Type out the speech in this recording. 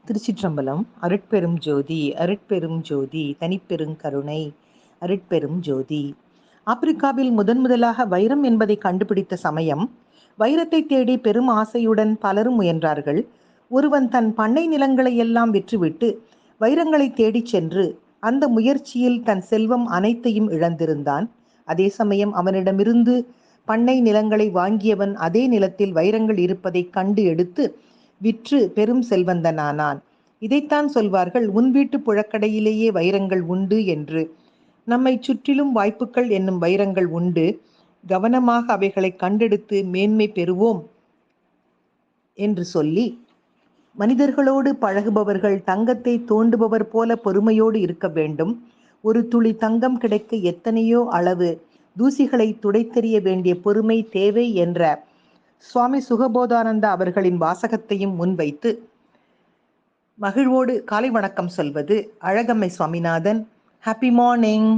திருச்சிற்றம்பலம். அருட்பெரும் ஜோதி அருட்பெரும் ஜோதி தனிப்பெருங்கருணை அருட்பெரும் ஜோதி. ஆப்பிரிக்காவில் முதலாக வைரம் என்பதை கண்டுபிடித்த சமயம் வைரத்தை தேடி பெரும் ஆசையுடன் பலரும் முயன்றார்கள். ஒருவன் தன் பண்ணை நிலங்களை எல்லாம் விற்றுவிட்டு வைரங்களை தேடிச் சென்று அந்த முயற்சியில் தன் செல்வம் அனைத்தையும் இழந்திருந்தான். அதே சமயம் அவனிடமிருந்து பண்ணை நிலங்களை வாங்கியவன் அதே நிலத்தில் வைரங்கள் இருப்பதை கண்டு எடுத்து விற்று பெரும் செல்வந்தனானான். இதைத்தான் சொல்வார்கள், உன் வீட்டு புழக்கடையிலேயே வைரங்கள் உண்டு என்று. நம்மை சுற்றிலும் வாய்ப்புகள் என்னும் வைரங்கள் உண்டு. கவனமாக அவைகளை கண்டெடுத்து மேன்மை பெறுவோம் என்று சொல்லி, மனிதர்களோடு பழகுபவர்கள் தங்கத்தை தோண்டுபவர் போல பொறுமையோடு இருக்க வேண்டும். ஒரு துளி தங்கம் கிடைக்க எத்தனையோ அளவு தூசிகளை துடைத்தெறிய வேண்டிய பொறுமை தேவை என்ற சுவாமி சுகபோதானந்தா அவர்களின் வாசகத்தையும் முன்வைத்து மகிழ்வோடு காலை வணக்கம் சொல்வது அழகம்மை சுவாமிநாதன். Happy morning.